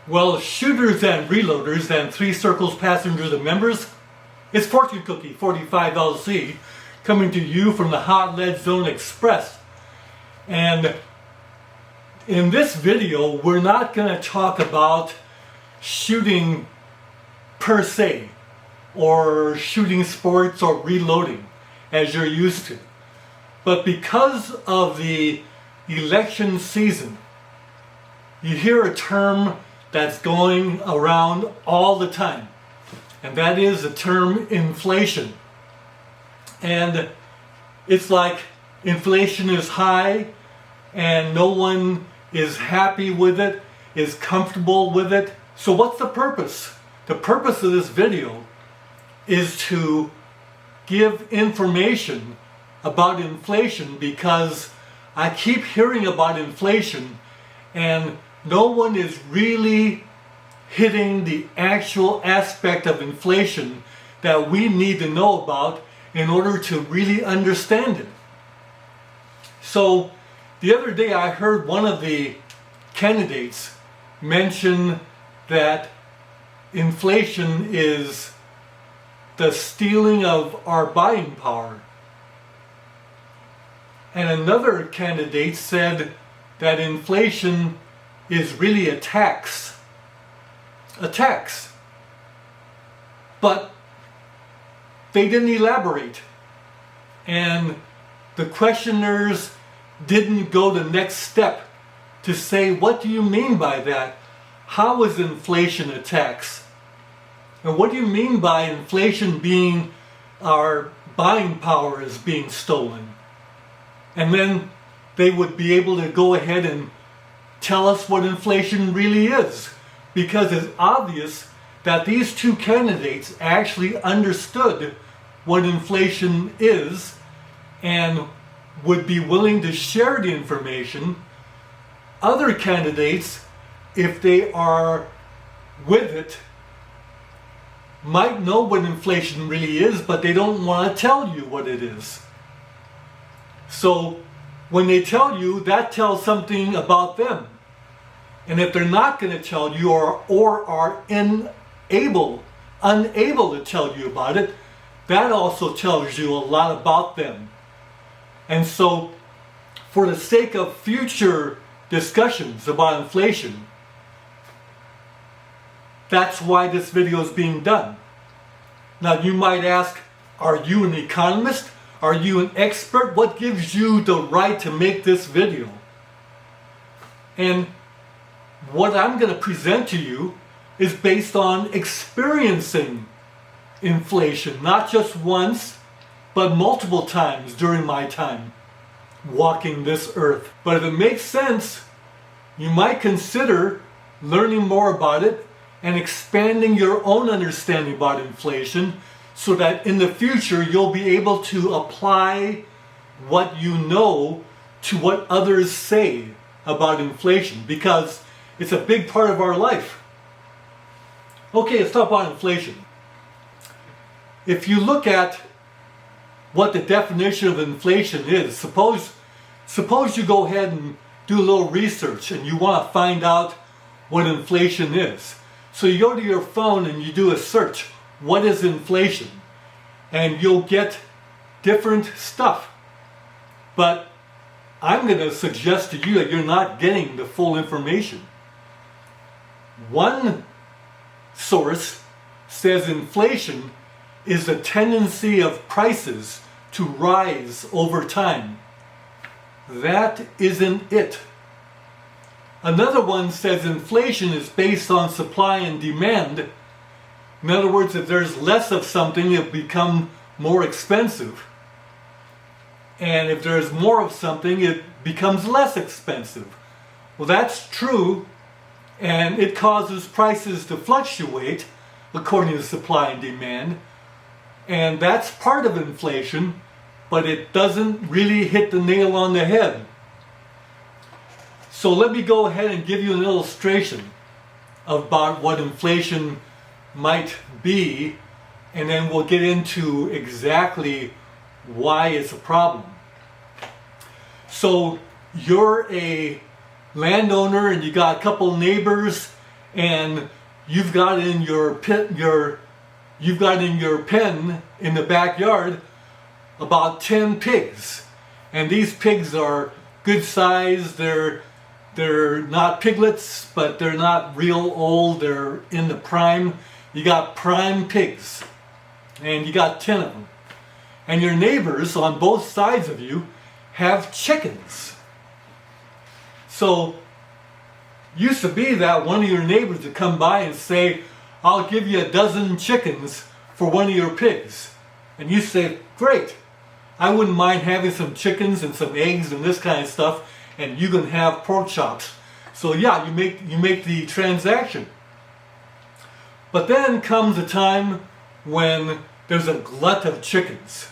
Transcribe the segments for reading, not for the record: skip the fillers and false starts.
Well, shooters and reloaders and three circles passengers and members, it's Fortune Cookie 45 LC coming to you from the Hot Lead Zone Express. And in this video, we're not going to talk about shooting per se, or shooting sports or reloading as you're used to. But because of the election season, you hear a term that's going around all the time, and that is the term inflation. And it's like inflation is high and no one is happy with it, is comfortable with it. So what's the purpose? The purpose of this video is to give information about inflation, because I keep hearing about inflation and no one is really hitting the actual aspect of inflation that we need to know about in order to really understand it. So the other day I heard one of the candidates mention that inflation is the stealing of our buying power. And another candidate said that inflation is really a tax. A tax. But they didn't elaborate. And the questioners didn't go the next step to say, what do you mean by that? How is inflation a tax? And what do you mean by inflation being our buying power is being stolen? And then they would be able to go ahead and tell us what inflation really is, because it's obvious that these two candidates actually understood what inflation is and would be willing to share the information. Other candidates, if they are with it, might know what inflation really is, but they don't want to tell you what it is. So when they tell you, that tells something about them. And if they're not going to tell you, or are unable to tell you about it, that also tells you a lot about them. And so for the sake of future discussions about inflation, that's why this video is being done. Now you might ask, are you an economist? Are you an expert? What gives you the right to make this video? And what I'm going to present to you is based on experiencing inflation, not just once, but multiple times during my time walking this earth. But if it makes sense, you might consider learning more about it and expanding your own understanding about inflation, so that in the future you'll be able to apply what you know to what others say about inflation, because it's a big part of our life. Okay, let's talk about inflation. If you look at what the definition of inflation is, suppose you go ahead and do a little research and you want to find out what inflation is. So you go to your phone and you do a search, what is inflation? And you'll get different stuff. But I'm going to suggest to you that you're not getting the full information. One source says inflation is the tendency of prices to rise over time. That isn't it. Another one says inflation is based on supply and demand. In other words, if there's less of something, it'll become more expensive. And if there's more of something, it becomes less expensive. Well, that's true, and it causes prices to fluctuate according to supply and demand. And that's part of inflation, but it doesn't really hit the nail on the head. So let me go ahead and give you an illustration about what inflation might be, and then we'll get into exactly why it's a problem. So you're a landowner and you got a couple neighbors and you've got in your pen in the backyard about 10 pigs, and these pigs are good size. They're not piglets, but they're not real old. They're in the prime. You got prime pigs, and you got 10 of them. And your neighbors on both sides of you have chickens. So used to be that one of your neighbors would come by and say, I'll give you a dozen chickens for one of your pigs. And you say, great, I wouldn't mind having some chickens and some eggs and this kind of stuff, and you can have pork chops. So yeah, you make the transaction. But then comes a time when there's a glut of chickens,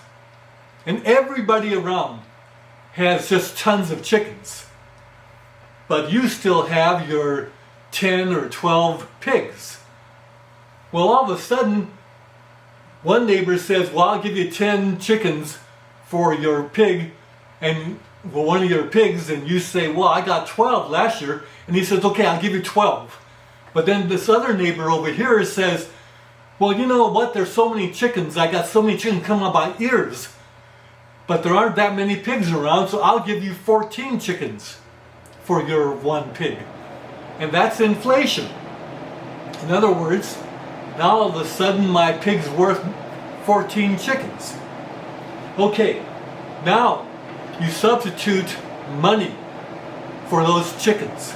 and everybody around has just tons of chickens, but you still have your 10 or 12 pigs. Well, all of a sudden, one neighbor says, well, I'll give you 10 chickens for your pig, and well, one of your pigs, and you say, well, I got 12 last year, and he says, okay, I'll give you 12. But then this other neighbor over here says, well, you know what, there's so many chickens, I got so many chickens coming out by ears, but there aren't that many pigs around, so I'll give you 14 chickens for your one pig. And that's inflation. In other words, now all of a sudden my pig's worth 14 chickens. Okay, now you substitute money for those chickens.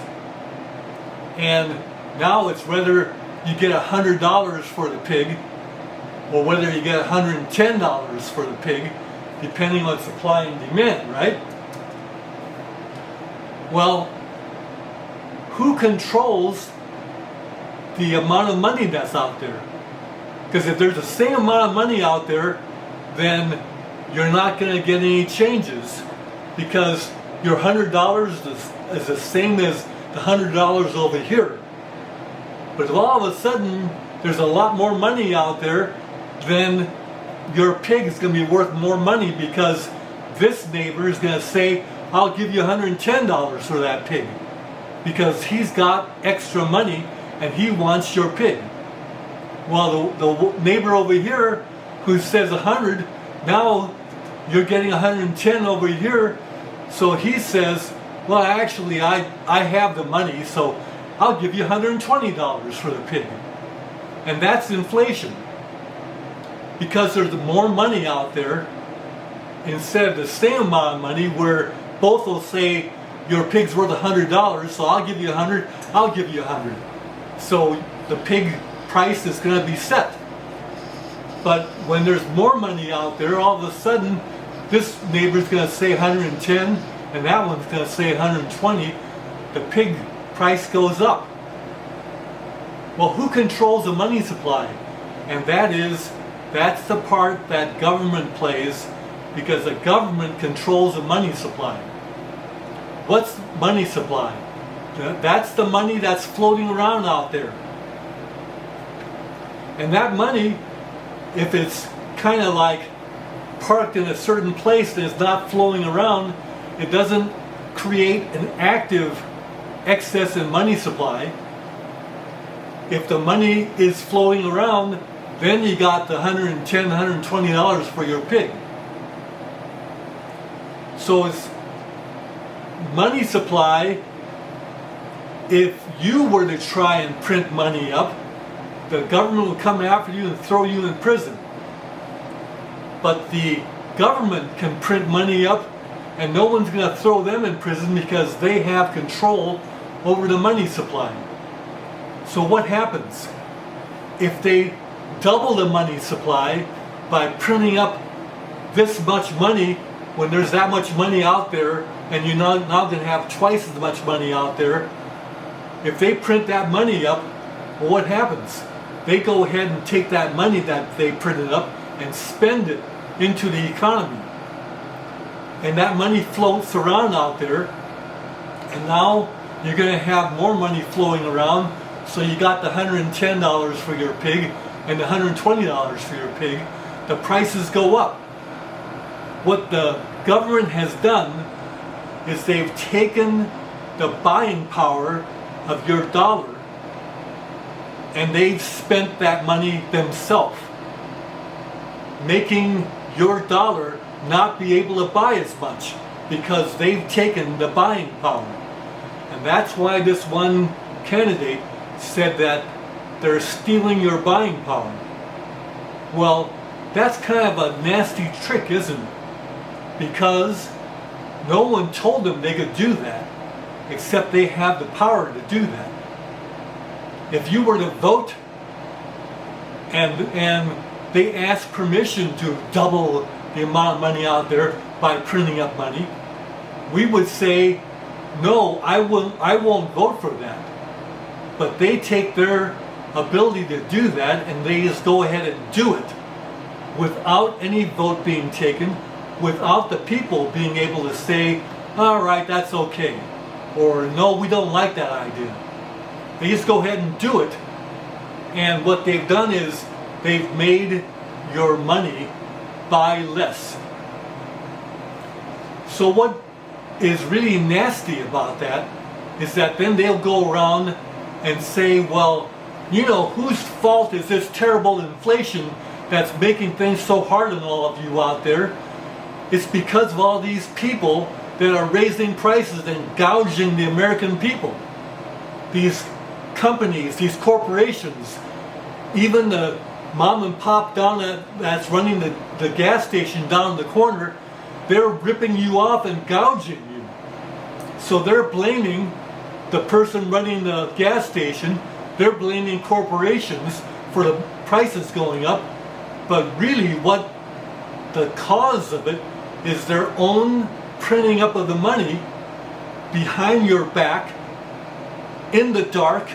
And now it's whether you get $100 for the pig or whether you get $110 for the pig, depending on supply and demand, right? Well, who controls the amount of money that's out there? Because if there's the same amount of money out there, then you're not going to get any changes, because your $100 is the same as the $100 over here. But if all of a sudden there's a lot more money out there, then your pig is going to be worth more money, because this neighbor is going to say, I'll give you $110 for that pig, because he's got extra money and he wants your pig. Well, the neighbor over here who says 100, now you're getting 110 over here, so he says, well, actually I have the money, so I'll give you $120 for the pig. And that's inflation, because there's more money out there instead of the same amount of money, where both will say your pig's worth $100, so I'll give you 100, I'll give you 100. So the pig price is going to be set. But when there's more money out there, all of a sudden this neighbor's going to say 110 and that one's going to say 120. The pig price goes up. Well, who controls the money supply? And that's the part that government plays, because the government controls the money supply. What's money supply? That's the money that's floating around out there. And that money, if it's kind of like parked in a certain place and it's not flowing around, it doesn't create an active excess in money supply. If the money is flowing around, then you got the $110, $120 for your pig. So it's money supply. If you were to try and print money up, the government would come after you and throw you in prison. But the government can print money up and no one's going to throw them in prison, because they have control over the money supply. So what happens? If they double the money supply by printing up this much money, when there's that much money out there, and you're now going to have twice as much money out there, if they print that money up, well, what happens? They go ahead and take that money that they printed up and spend it into the economy. And that money floats around out there, and now you're going to have more money flowing around, so you got the $110 for your pig and the $120 for your pig. The prices go up. What the government has done is they've taken the buying power of your dollar and they've spent that money themselves, making your dollar not be able to buy as much because they've taken the buying power. And that's why this one candidate said that they're stealing your buying power. Well, that's kind of a nasty trick, isn't it? Because no one told them they could do that, except they have the power to do that. If you were to vote and they ask permission to double the amount of money out there by printing up money, we would say, no, I won't vote for that. But they take their ability to do that and they just go ahead and do it without any vote being taken, without the people being able to say, all right, that's okay, or no, we don't like that idea. They just go ahead and do it. And what they've done is they've made your money buy less. So what is really nasty about that is that then they'll go around and say, well, you know, whose fault is this terrible inflation that's making things so hard on all of you out there? It's because of all these people that are raising prices and gouging the American people. These companies, these corporations, even the mom and pop down that's running the gas station down the corner, they're ripping you off and gouging you. So they're blaming the person running the gas station, they're blaming corporations for the prices going up, but really what the cause of it is their own printing up of the money behind your back, in the dark,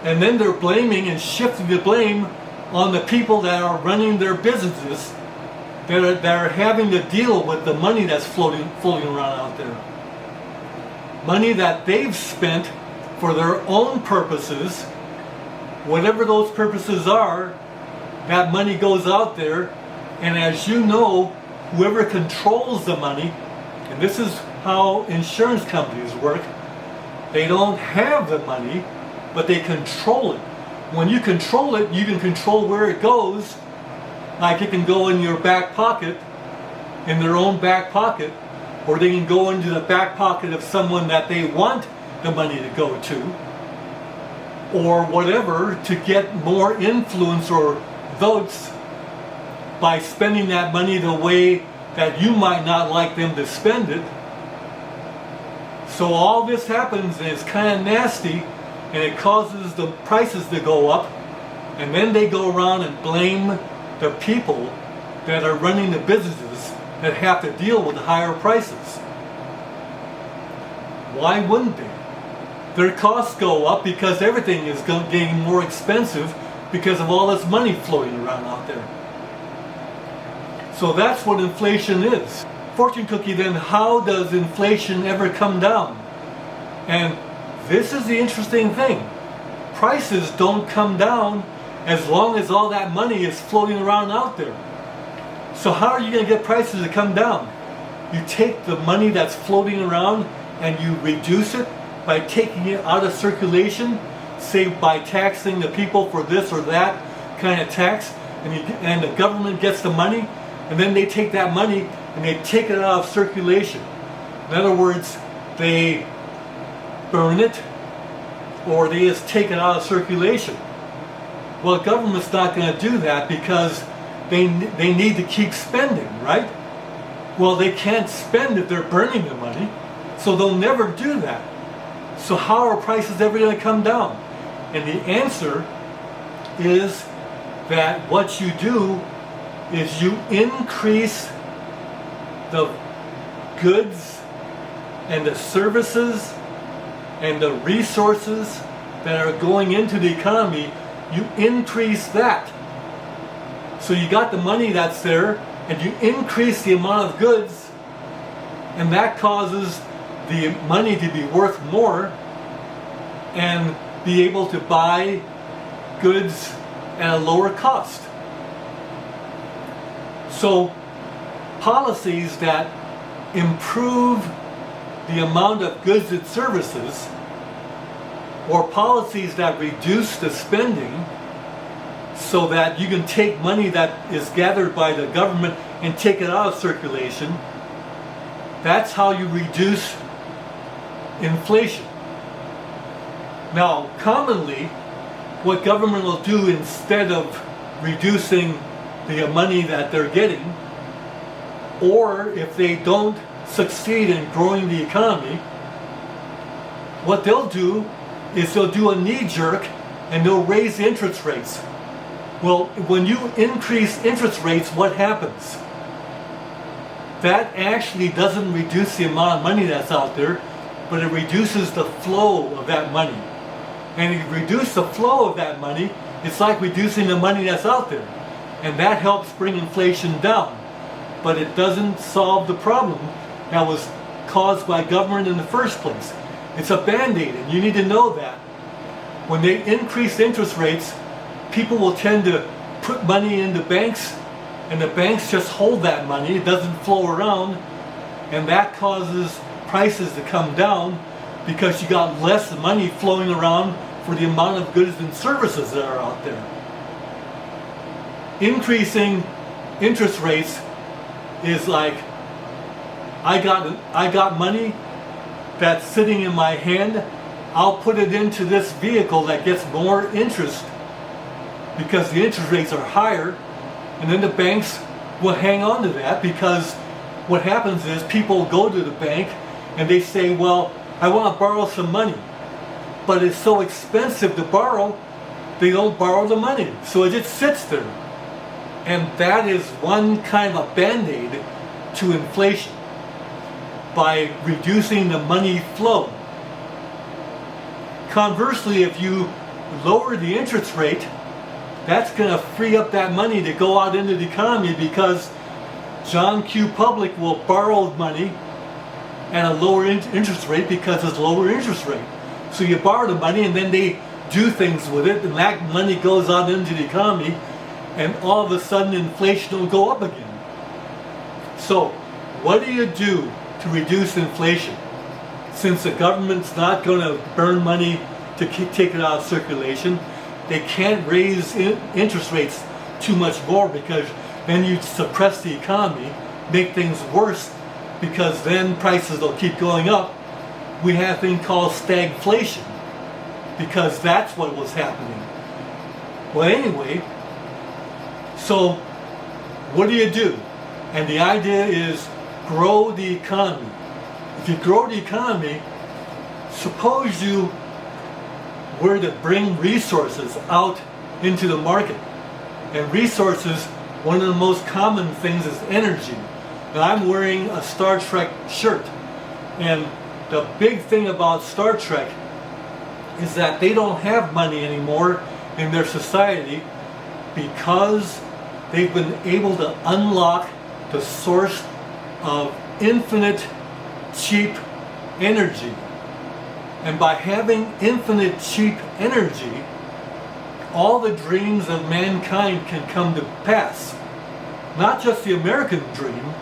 and then they're blaming and shifting the blame on the people that are running their businesses that are having to deal with the money that's floating around out there. Money that they've spent for their own purposes, whatever those purposes are, that money goes out there, and as you know, whoever controls the money, and this is how insurance companies work, they don't have the money, but they control it. When you control it, you can control where it goes. Like it can go in your back pocket, in their own back pocket, or they can go into the back pocket of someone that they want the money to go to, or whatever, to get more influence or votes by spending that money the way that you might not like them to spend it. So all this happens and it's kind of nasty, and it causes the prices to go up, and then they go around and blame the people that are running the businesses that have to deal with the higher prices. Why wouldn't they? Their costs go up because everything is getting more expensive because of all this money floating around out there. So that's what inflation is. Fortune cookie, then how does inflation ever come down? And this is the interesting thing. Prices don't come down as long as all that money is floating around out there. So how are you going to get prices to come down? You take the money that's floating around and you reduce it by taking it out of circulation, say by taxing the people for this or that kind of tax, and the government gets the money, and then they take that money and they take it out of circulation. In other words, they burn it, or they just take it out of circulation. Well, government's not going to do that because they need to keep spending, right? Well, they can't spend if they're burning the money, so they'll never do that. So how are prices ever going to come down? And the answer is that what you do is you increase the goods and the services and the resources that are going into the economy. You increase that. So you got the money that's there, and you increase the amount of goods, and that causes the money to be worth more and be able to buy goods at a lower cost. So policies that improve the amount of goods and services or policies that reduce the spending so that you can take money that is gathered by the government and take it out of circulation. That's how you reduce inflation. Now, commonly, what government will do instead of reducing the money that they're getting, or if they don't succeed in growing the economy, what they'll do is they'll do a knee-jerk and they'll raise interest rates. Well, when you increase interest rates, what happens? That actually doesn't reduce the amount of money that's out there, but it reduces the flow of that money. And if you reduce the flow of that money, it's like reducing the money that's out there. And that helps bring inflation down. But it doesn't solve the problem that was caused by government in the first place. It's a band-aid, and you need to know that. When they increase interest rates, people will tend to put money into banks, and the banks just hold that money. It doesn't flow around, and that causes prices to come down because you got less money flowing around for the amount of goods and services that are out there. Increasing interest rates is like, I got money that's sitting in my hand, I'll put it into this vehicle that gets more interest because the interest rates are higher, and then the banks will hang on to that, because what happens is people go to the bank and they say, well, I want to borrow some money, but it's so expensive to borrow, they don't borrow the money, so it just sits there. And that is one kind of a band-aid to inflation, by reducing the money flow. Conversely, if you lower the interest rate, that's going to free up that money to go out into the economy, because John Q. Public will borrow money at a lower interest rate because it's lower interest rate. So you borrow the money and then they do things with it, and that money goes out into the economy, and all of a sudden inflation will go up again. So what do you do to reduce inflation? Since the government's not going to burn money to take it out of circulation, they can't raise interest rates too much more, because then you suppress the economy, make things worse, because then prices will keep going up. We have a thing called stagflation, because that's what was happening. Well, anyway, so what do? And the idea is grow the economy. If you grow the economy, suppose you were to bring resources out into the market. And resources, one of the most common things is energy. Now, I'm wearing a Star Trek shirt, and the big thing about Star Trek is that they don't have money anymore in their society, because they've been able to unlock the source of infinite cheap energy. And by having infinite cheap energy, all the dreams of mankind can come to pass. Not just the American dream,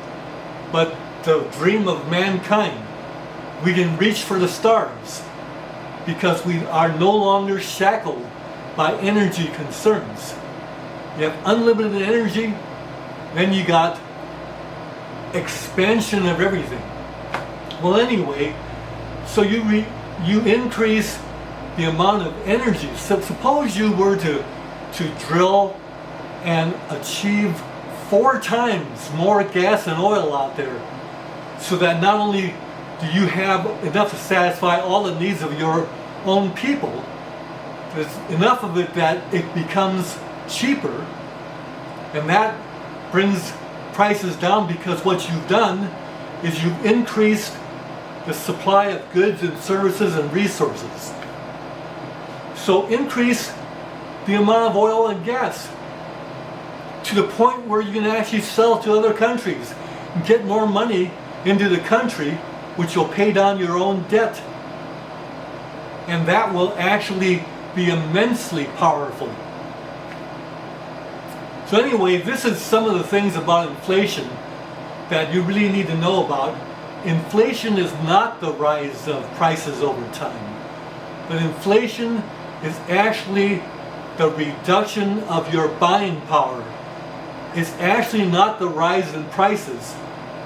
but the dream of mankind. We can reach for the stars because we are no longer shackled by energy concerns. You have unlimited energy, then you got expansion of everything. Well, anyway, so you increase the amount of energy. So suppose you were to drill and achieve 4 times more gas and oil out there, so that not only do you have enough to satisfy all the needs of your own people, there's enough of it that it becomes cheaper, and that brings prices down, because what you've done is you've increased the supply of goods and services and resources. So increase the amount of oil and gas to the point where you can actually sell to other countries and get more money into the country, which will pay down your own debt. And that will actually be immensely powerful. So anyway, this is some of the things about inflation that you really need to know about. Inflation is not the rise of prices over time. But inflation is actually the reduction of your buying power. It's actually not the rise in prices,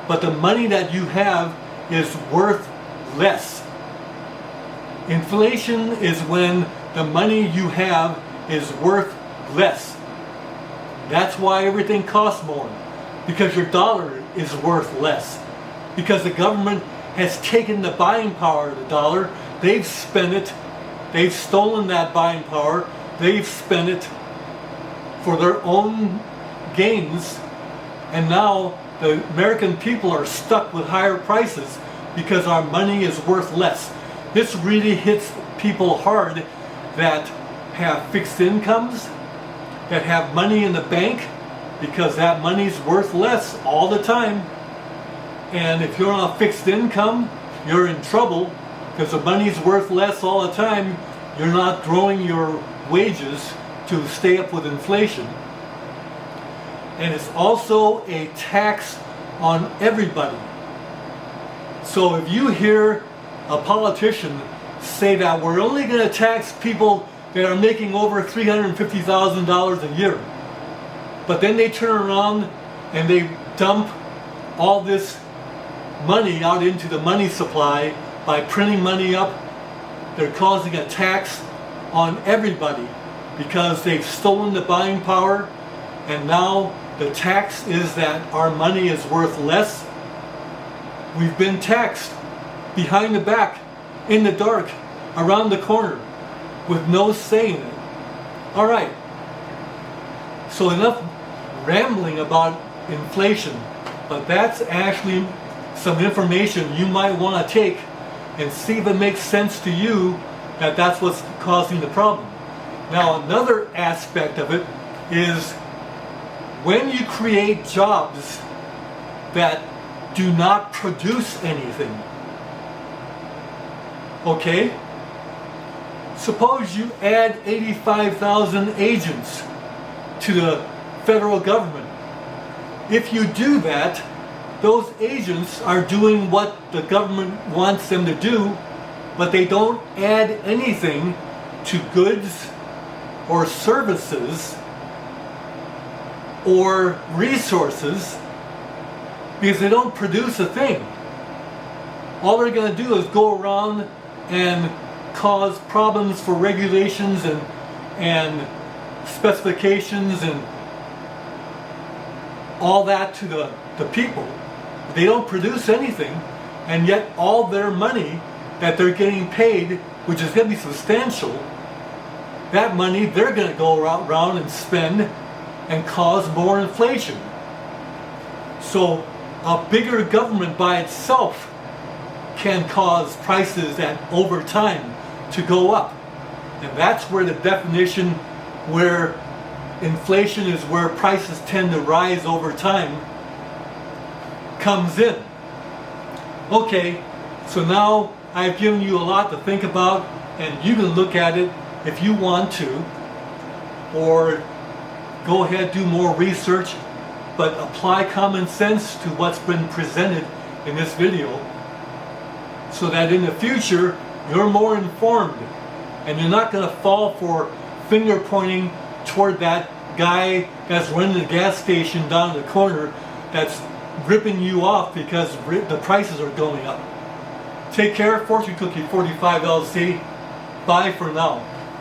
but the money that you have is worth less. Inflation is when the money you have is worth less. That's why everything costs more, because your dollar is worth less. Because the government has taken the buying power of the dollar, they've spent it, they've stolen that buying power, they've spent it for their own gains, and now the American people are stuck with higher prices because our money is worth less. This really hits people hard that have fixed incomes, that have money in the bank, because that money's worth less all the time. And if you're on a fixed income, you're in trouble because the money's worth less all the time. You're not growing your wages to stay up with inflation. And it's also a tax on everybody. So if you hear a politician say that we're only going to tax people that are making over $350,000 a year, but then they turn around and they dump all this money out into the money supply by printing money up, they're causing a tax on everybody because they've stolen the buying power, and now the tax is that our money is worth less. We've been taxed behind the back, in the dark, around the corner, with no say in it. Alright, so enough rambling about inflation, but that's actually some information you might want to take and see if it makes sense to you that that's what's causing the problem. Now another aspect of it is when you create jobs that do not produce anything. Okay? Suppose you add 85,000 agents to the federal government. If you do that, those agents are doing what the government wants them to do, but they don't add anything to goods or services or resources because they don't produce a thing. All they're going to do is go around and cause problems for regulations and specifications and all that to the people. They don't produce anything, and yet all their money that they're getting paid, which is going to be substantial, that money they're going to go around and spend and cause more inflation. So a bigger government by itself can cause prices that over time to go up. And that's where the definition where inflation is where prices tend to rise over time comes in. Okay, so now I've given you a lot to think about, and you can look at it if you want to, or go ahead, do more research, but apply common sense to what's been presented in this video so that in the future you're more informed and you're not going to fall for finger pointing toward that guy that's running the gas station down the corner that's ripping you off because the prices are going up. Take care. Fortune Cookie 45 LC. Bye for now.